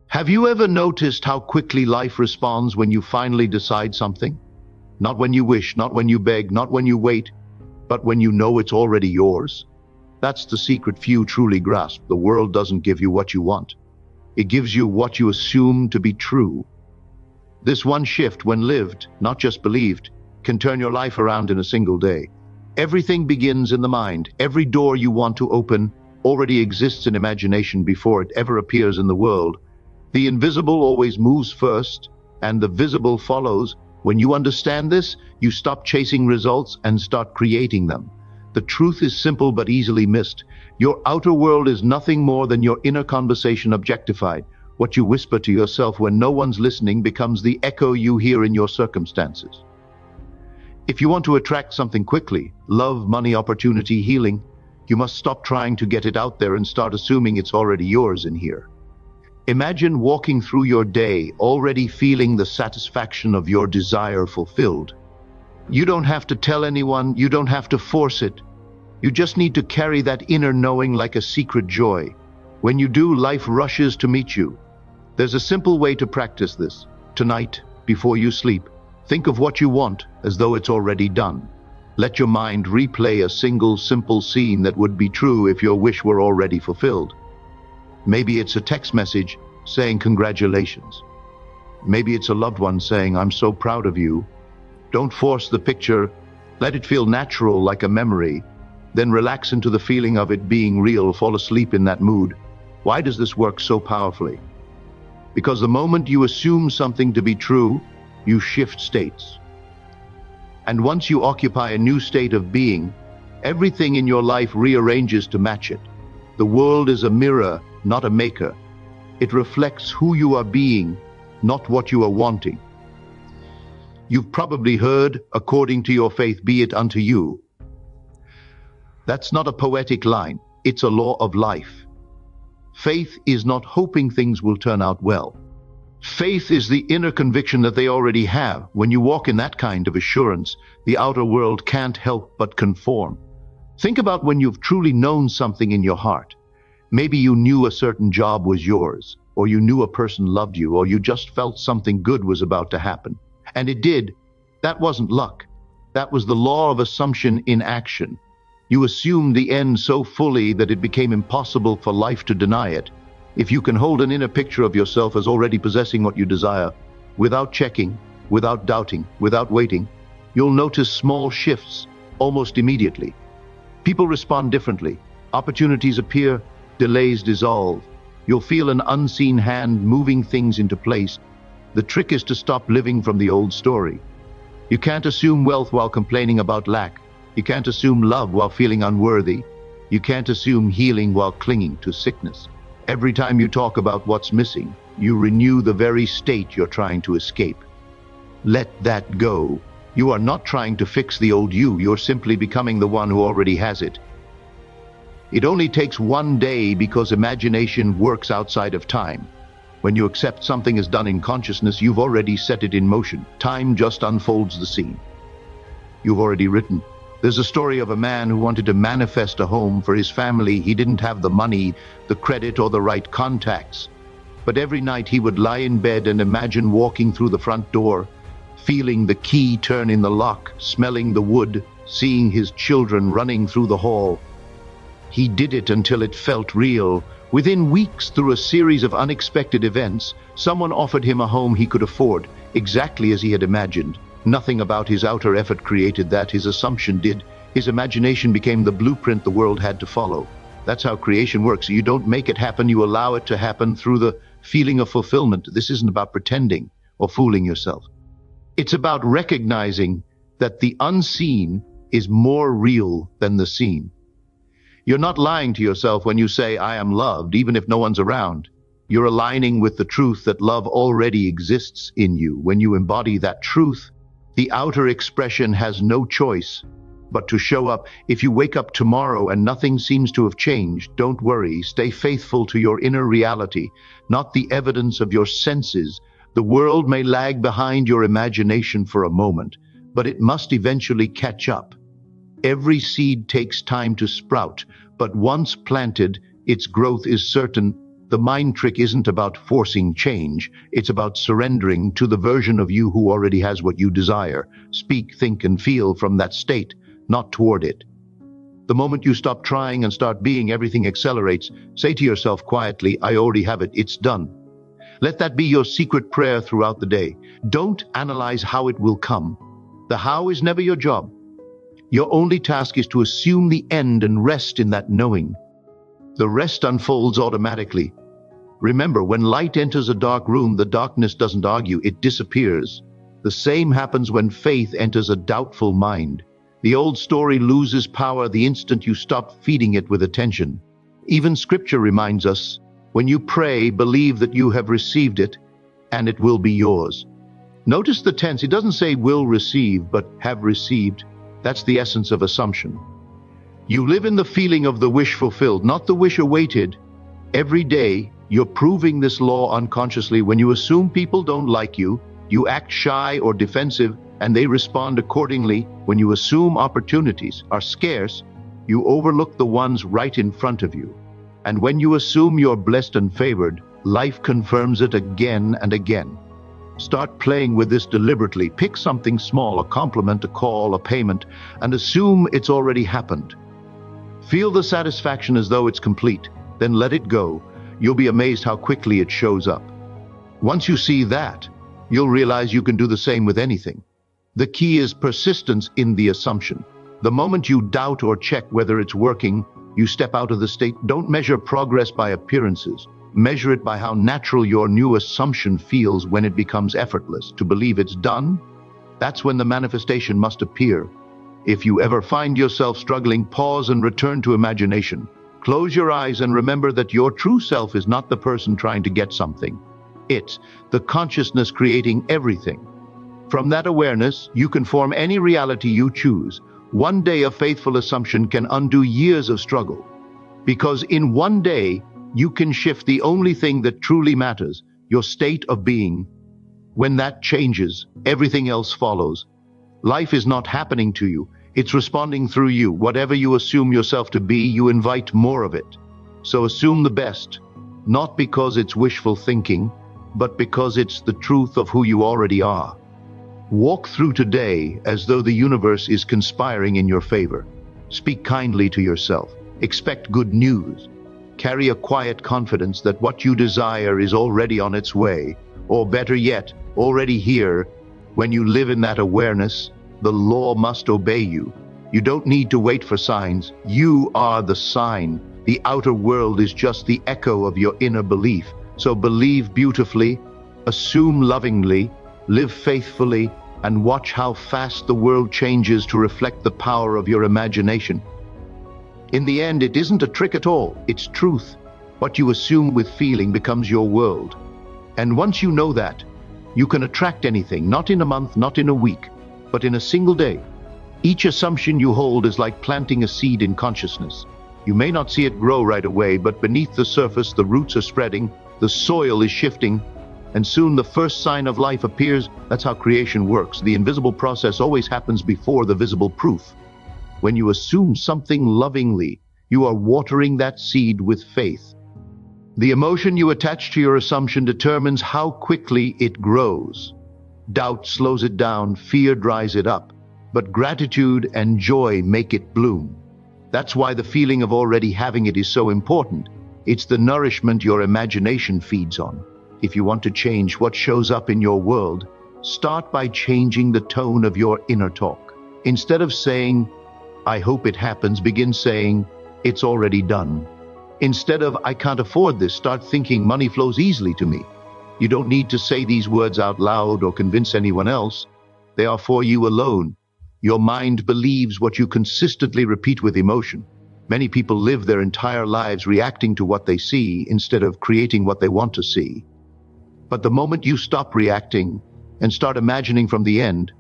Have you ever noticed how quickly life responds when you finally decide something? Not when you wish, not when you beg, not when you wait, but when you know it's already yours? That's the secret few truly grasp. The world doesn't give you what you want. It gives you what you assume to be true. This one shift, when lived, not just believed, can turn your life around in a single day. Everything begins in the mind. Every door you want to open already exists in imagination before it ever appears in the world. The invisible always moves first, and the visible follows. When you understand this, you stop chasing results and start creating them. The truth is simple but easily missed. Your outer world is nothing more than your inner conversation objectified. What you whisper to yourself when no one's listening becomes the echo you hear in your circumstances. If you want to attract something quickly, love, money, opportunity, healing, you must stop trying to get it out there and start assuming it's already yours in here. Imagine walking through your day already feeling the satisfaction of your desire fulfilled. You don't have to tell anyone, you don't have to force it. You just need to carry that inner knowing like a secret joy. When you do, life rushes to meet you. There's a simple way to practice this. Tonight, before you sleep, think of what you want as though it's already done. Let your mind replay a single simple scene that would be true if your wish were already fulfilled. Maybe it's a text message saying congratulations. Maybe it's a loved one saying, I'm so proud of you. Don't force the picture. Let it feel natural like a memory. Then relax into the feeling of it being real. Fall asleep in that mood. Why does this work so powerfully? Because the moment you assume something to be true, you shift states. And once you occupy a new state of being, everything in your life rearranges to match it. The world is a mirror, not a maker. It reflects who you are being, not what you are wanting. You've probably heard, according to your faith, be it unto you. That's not a poetic line. It's a law of life. Faith is not hoping things will turn out well. Faith is the inner conviction that they already have. When you walk in that kind of assurance, the outer world can't help but conform. Think about when you've truly known something in your heart. Maybe you knew a certain job was yours, or you knew a person loved you, or you just felt something good was about to happen. And it did. That wasn't luck. That was the law of assumption in action. You assumed the end so fully that it became impossible for life to deny it. If you can hold an inner picture of yourself as already possessing what you desire, without checking, without doubting, without waiting, you'll notice small shifts almost immediately. People respond differently. Opportunities appear, delays dissolve. You'll feel an unseen hand moving things into place. The trick is to stop living from the old story. You can't assume wealth while complaining about lack. You can't assume love while feeling unworthy. You can't assume healing while clinging to sickness. Every time you talk about what's missing, you renew the very state you're trying to escape. Let that go. You are not trying to fix the old you. You're simply becoming the one who already has it. It only takes one day because imagination works outside of time. When you accept something is done in consciousness, you've already set it in motion. Time just unfolds the scene. You've already written. There's a story of a man who wanted to manifest a home for his family. He didn't have the money, the credit, or the right contacts. But every night he would lie in bed and imagine walking through the front door, feeling the key turn in the lock, smelling the wood, seeing his children running through the hall. He did it until it felt real. Within weeks, through a series of unexpected events, someone offered him a home he could afford, exactly as he had imagined. Nothing about his outer effort created that. His assumption did. His imagination became the blueprint the world had to follow. That's how creation works. You don't make it happen, you allow it to happen through the feeling of fulfillment. This isn't about pretending or fooling yourself. It's about recognizing that the unseen is more real than the seen. You're not lying to yourself when you say, I am loved, even if no one's around. You're aligning with the truth that love already exists in you. When you embody that truth, the outer expression has no choice but to show up. If you wake up tomorrow and nothing seems to have changed, don't worry. Stay faithful to your inner reality, not the evidence of your senses. The world may lag behind your imagination for a moment, but it must eventually catch up. Every seed takes time to sprout, but once planted, its growth is certain. The mind trick isn't about forcing change, it's about surrendering to the version of you who already has what you desire. Speak, think, and feel from that state, not toward it. The moment you stop trying and start being, everything accelerates. Say to yourself quietly, I already have it, it's done. Let that be your secret prayer throughout the day. Don't analyze how it will come. The how is never your job. Your only task is to assume the end and rest in that knowing. The rest unfolds automatically. Remember, when light enters a dark room, the darkness doesn't argue, it disappears. The same happens when faith enters a doubtful mind. The old story loses power the instant you stop feeding it with attention. Even scripture reminds us, when you pray, believe that you have received it, and it will be yours. Notice the tense, it doesn't say will receive, but have received. That's the essence of assumption. You live in the feeling of the wish fulfilled, not the wish awaited. Every day, you're proving this law unconsciously. When you assume people don't like you, you act shy or defensive, and they respond accordingly. When you assume opportunities are scarce, you overlook the ones right in front of you. And when you assume you're blessed and favored, life confirms it again and again. Start playing with this deliberately. Pick something small, a compliment, a call, a payment, and assume it's already happened. Feel the satisfaction as though it's complete, then let it go. You'll be amazed how quickly it shows up. Once you see that, you'll realize you can do the same with anything. The key is persistence in the assumption. The moment you doubt or check whether it's working, you step out of the state. Don't measure progress by appearances. Measure it by how natural your new assumption feels when it becomes effortless. To believe it's done, that's when the manifestation must appear. If you ever find yourself struggling, pause and return to imagination. Close your eyes and remember that your true self is not the person trying to get something. It's the consciousness creating everything. From that awareness, you can form any reality you choose. One day of faithful assumption can undo years of struggle. Because in one day, you can shift the only thing that truly matters, your state of being. When that changes, everything else follows. Life is not happening to you, it's responding through you. Whatever you assume yourself to be, you invite more of it. So assume the best, not because it's wishful thinking, but because it's the truth of who you already are. Walk through today as though the universe is conspiring in your favor. Speak kindly to yourself. Expect good news. Carry a quiet confidence that what you desire is already on its way, or better yet, already here. When you live in that awareness, the law must obey you. You don't need to wait for signs. You are the sign. The outer world is just the echo of your inner belief. So believe beautifully, assume lovingly, live faithfully, and watch how fast the world changes to reflect the power of your imagination. In the end, it isn't a trick at all, it's truth. What you assume with feeling becomes your world. And once you know that, you can attract anything, not in a month, not in a week, but in a single day. Each assumption you hold is like planting a seed in consciousness. You may not see it grow right away, but beneath the surface, the roots are spreading, the soil is shifting, and soon the first sign of life appears. That's how creation works. The invisible process always happens before the visible proof. When you assume something lovingly, you are watering that seed with faith. The emotion you attach to your assumption determines how quickly it grows. Doubt slows it down, fear dries it up, but gratitude and joy make it bloom. That's why the feeling of already having it is so important. It's the nourishment your imagination feeds on. If you want to change what shows up in your world, start by changing the tone of your inner talk. Instead of saying, I hope it happens, begin saying, it's already done. Instead of, I can't afford this, start thinking, money flows easily to me. You don't need to say these words out loud or convince anyone else. They are for you alone. Your mind believes what you consistently repeat with emotion. Many people live their entire lives reacting to what they see instead of creating what they want to see. But the moment you stop reacting and start imagining from the end,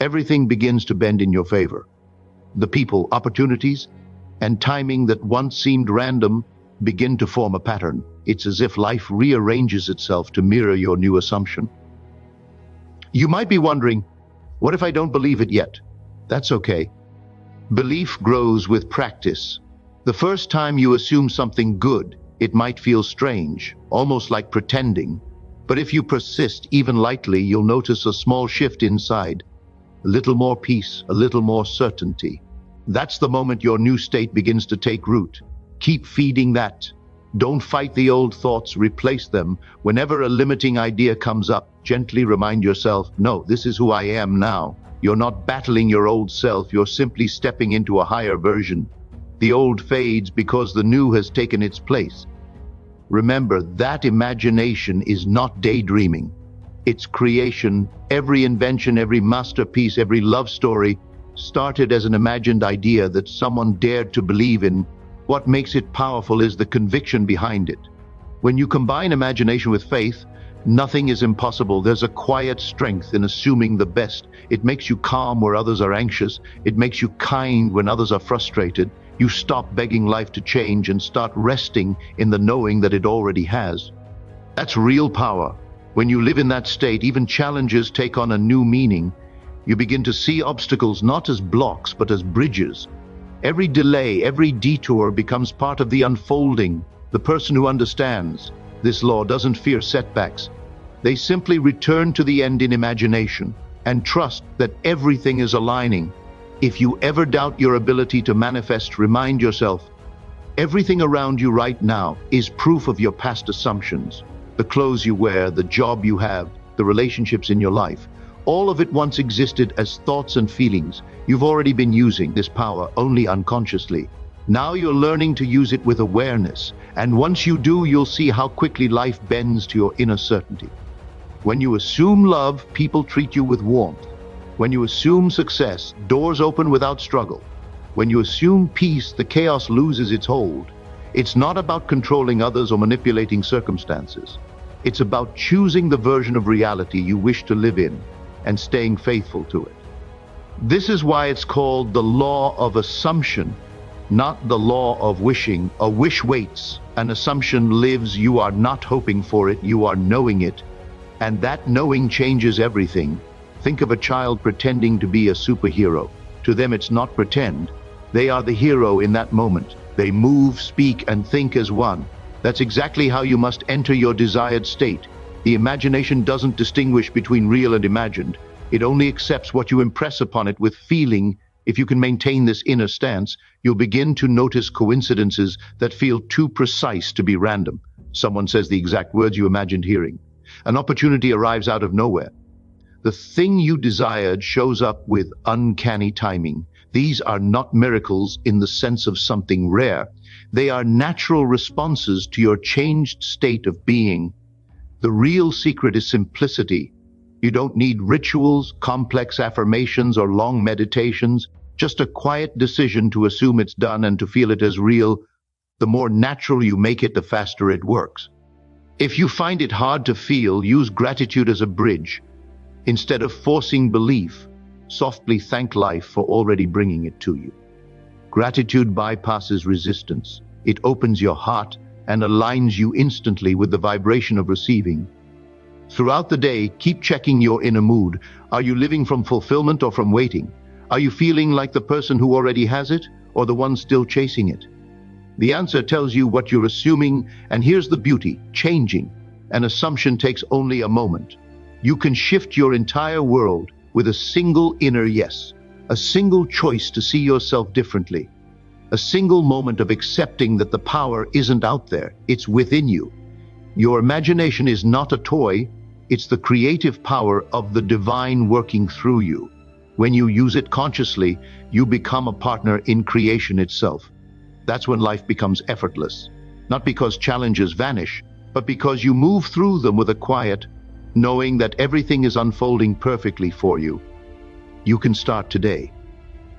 everything begins to bend in your favor. The people, opportunities, and timing that once seemed random begin to form a pattern. It's as if life rearranges itself to mirror your new assumption. You might be wondering, what if I don't believe it yet? That's okay. Belief grows with practice. The first time you assume something good, It might feel strange, almost like pretending, but if you persist even lightly, you'll notice a small shift inside. A little more peace, a little more certainty. That's the moment your new state begins to take root. Keep feeding that. Don't fight the old thoughts, replace them. Whenever a limiting idea comes up, gently remind yourself, no, this is who I am now. You're not battling your old self, you're simply stepping into a higher version. The old fades because the new has taken its place. Remember, that imagination is not daydreaming. It's creation. Every invention, every masterpiece, every love story started as an imagined idea that someone dared to believe in. What makes it powerful is the conviction behind it. When you combine imagination with faith, nothing is impossible. There's a quiet strength in assuming the best. It makes you calm where others are anxious. It makes you kind when others are frustrated. You stop begging life to change and start resting in the knowing that it already has. That's real power. When you live in that state, even challenges take on a new meaning. You begin to see obstacles not as blocks, but as bridges. Every delay, every detour becomes part of the unfolding. The person who understands this law doesn't fear setbacks. They simply return to the end in imagination and trust that everything is aligning. If you ever doubt your ability to manifest, remind yourself, everything around you right now is proof of your past assumptions. The clothes you wear, the job you have, the relationships in your life, all of it once existed as thoughts and feelings. You've already been using this power only unconsciously. Now you're learning to use it with awareness, and once you do, you'll see how quickly life bends to your inner certainty. When you assume love, people treat you with warmth. When you assume success, doors open without struggle. When you assume peace, the chaos loses its hold. It's not about controlling others or manipulating circumstances. It's about choosing the version of reality you wish to live in and staying faithful to it. This is why it's called the law of assumption, not the law of wishing. A wish waits, an assumption lives. You are not hoping for it, you are knowing it. And that knowing changes everything. Think of a child pretending to be a superhero. To them, it's not pretend. They are the hero in that moment. They move, speak, and think as one. That's exactly how you must enter your desired state. The imagination doesn't distinguish between real and imagined. It only accepts what you impress upon it with feeling. If you can maintain this inner stance, you'll begin to notice coincidences that feel too precise to be random. Someone says the exact words you imagined hearing. An opportunity arrives out of nowhere. The thing you desired shows up with uncanny timing. These are not miracles in the sense of something rare. They are natural responses to your changed state of being. The real secret is simplicity. You don't need rituals, complex affirmations, or long meditations. Just a quiet decision to assume it's done and to feel it as real. The more natural you make it, the faster it works. If you find it hard to feel, use gratitude as a bridge. Instead of forcing belief, softly thank life for already bringing it to you. Gratitude bypasses resistance. It opens your heart and aligns you instantly with the vibration of receiving. Throughout the day, keep checking your inner mood. Are you living from fulfillment or from waiting? Are you feeling like the person who already has it or the one still chasing it? The answer tells you what you're assuming, and here's the beauty: changing. An assumption takes only a moment. You can shift your entire world with a single inner yes, a single choice to see yourself differently, a single moment of accepting that the power isn't out there, it's within you. Your imagination is not a toy, it's the creative power of the divine working through you. When you use it consciously, you become a partner in creation itself. That's when life becomes effortless, not because challenges vanish, but because you move through them with a quiet, knowing that everything is unfolding perfectly for you. You can start today.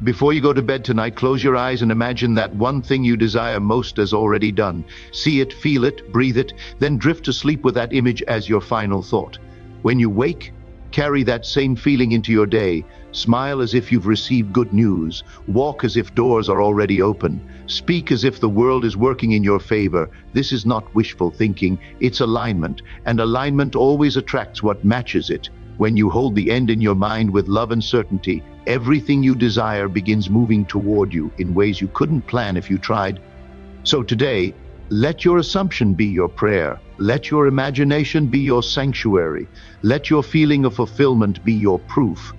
Before you go to bed tonight, close your eyes and imagine that one thing you desire most is already done. See it, feel it, breathe it, then drift to sleep with that image as your final thought. When you wake, carry that same feeling into your day. Smile as if you've received good news. Walk as if doors are already open. Speak as if the world is working in your favor. This is not wishful thinking, it's alignment, and alignment always attracts what matches it. When you hold the end in your mind with love and certainty, everything you desire begins moving toward you in ways you couldn't plan if you tried. So today, Let your assumption be your prayer. Let your imagination be your sanctuary. Let your feeling of fulfillment be your proof.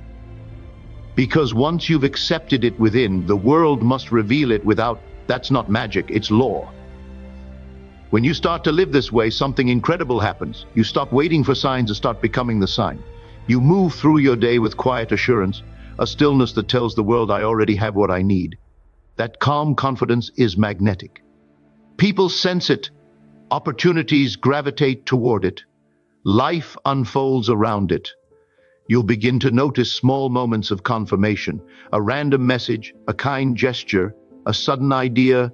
Because once you've accepted it within, the world must reveal it without. That's not magic, it's law. When you start to live this way, something incredible happens. You stop waiting for signs and start becoming the sign. You move through your day with quiet assurance, a stillness that tells the world, I already have what I need. That calm confidence is magnetic. People sense it. Opportunities gravitate toward it. Life unfolds around it. You'll begin to notice small moments of confirmation, a random message, a kind gesture, a sudden idea.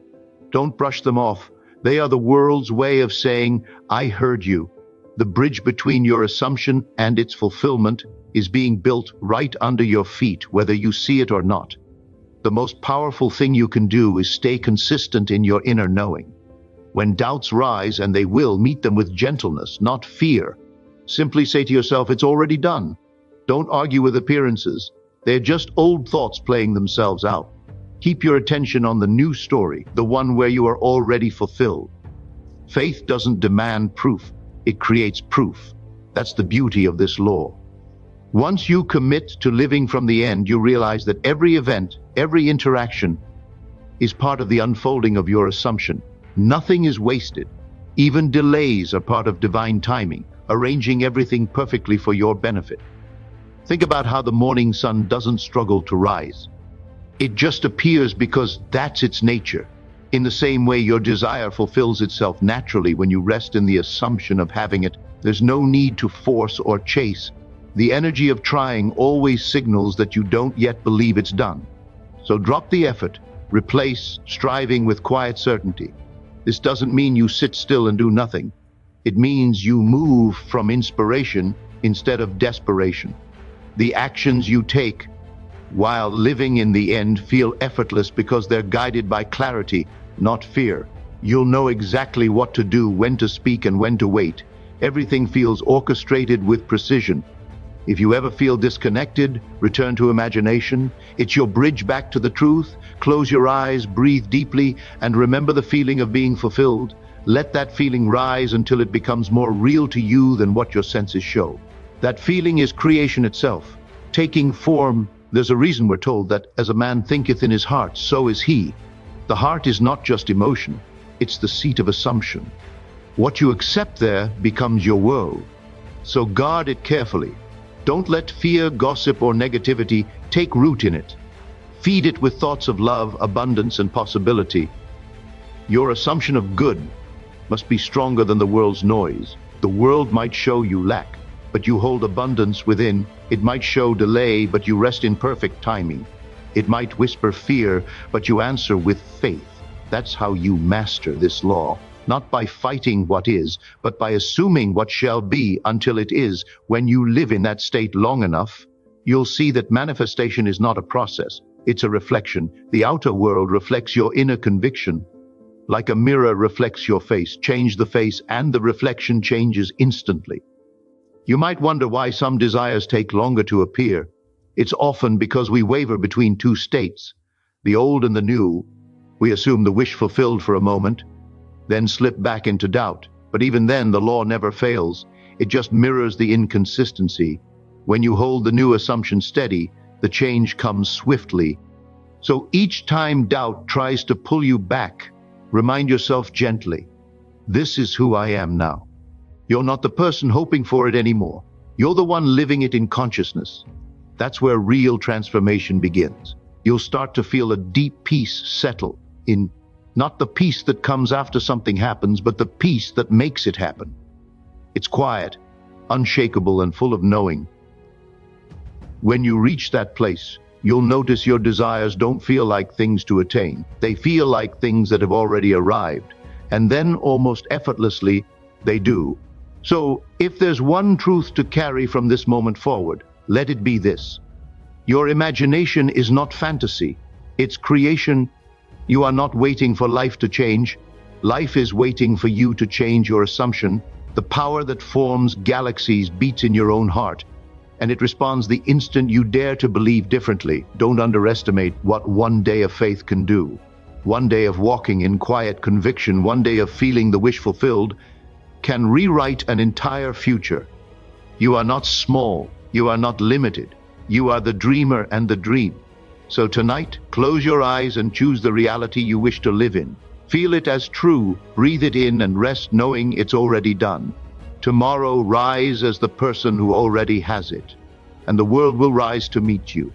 Don't brush them off. They are the world's way of saying, I heard you. The bridge between your assumption and its fulfillment is being built right under your feet, whether you see it or not. The most powerful thing you can do is stay consistent in your inner knowing. When doubts rise, and they will, meet them with gentleness, not fear. Simply say to yourself, it's already done. Don't argue with appearances. They're just old thoughts playing themselves out. Keep your attention on the new story, the one where you are already fulfilled. Faith doesn't demand proof, it creates proof. That's the beauty of this law. Once you commit to living from the end, you realize that every event, every interaction is part of the unfolding of your assumption. Nothing is wasted. Even delays are part of divine timing, arranging everything perfectly for your benefit. Think about how the morning sun doesn't struggle to rise. It just appears because that's its nature. In the same way, your desire fulfills itself naturally when you rest in the assumption of having it. There's no need to force or chase. The energy of trying always signals that you don't yet believe it's done. So drop the effort, replace striving with quiet certainty. This doesn't mean you sit still and do nothing. It means you move from inspiration instead of desperation. The actions you take while living in the end feel effortless because they're guided by clarity, not fear. You'll know exactly what to do, when to speak and when to wait. Everything feels orchestrated with precision. If you ever feel disconnected, return to imagination. It's your bridge back to the truth. Close your eyes, breathe deeply, and remember the feeling of being fulfilled. Let that feeling rise until it becomes more real to you than what your senses show. That feeling is creation itself, taking form. There's a reason we're told that as a man thinketh in his heart, so is he. The heart is not just emotion, it's the seat of assumption. What you accept there becomes your world. So guard it carefully. Don't let fear, gossip, or negativity take root in it. Feed it with thoughts of love, abundance, and possibility. Your assumption of good must be stronger than the world's noise. The world might show you lack, but you hold abundance within. It might show delay, but you rest in perfect timing. It might whisper fear, but you answer with faith. That's how you master this law. Not by fighting what is, but by assuming what shall be until it is. When you live in that state long enough, you'll see that manifestation is not a process. It's a reflection. The outer world reflects your inner conviction. Like a mirror reflects your face. Change the face and the reflection changes instantly. You might wonder why some desires take longer to appear. It's often because we waver between two states, the old and the new. We assume the wish fulfilled for a moment, then slip back into doubt. But even then, the law never fails. It just mirrors the inconsistency. When you hold the new assumption steady, the change comes swiftly. So each time doubt tries to pull you back, remind yourself gently, this is who I am now. You're not the person hoping for it anymore. You're the one living it in consciousness. That's where real transformation begins. You'll start to feel a deep peace settle in, not the peace that comes after something happens, but the peace that makes it happen. It's quiet, unshakable, and full of knowing. When you reach that place, you'll notice your desires don't feel like things to attain. They feel like things that have already arrived. And then, almost effortlessly, they do. So, if there's one truth to carry from this moment forward, let it be this. Your imagination is not fantasy. It's creation. You are not waiting for life to change. Life is waiting for you to change your assumption. The power that forms galaxies beats in your own heart, and it responds the instant you dare to believe differently. Don't underestimate what one day of faith can do. One day of walking in quiet conviction, one day of feeling the wish fulfilled, can rewrite an entire future. You are not small, you are not limited. You are the dreamer and the dream. So tonight, close your eyes and choose the reality you wish to live in. Feel it as true, breathe it in, and rest knowing it's already done. Tomorrow, rise as the person who already has it, and the world will rise to meet you.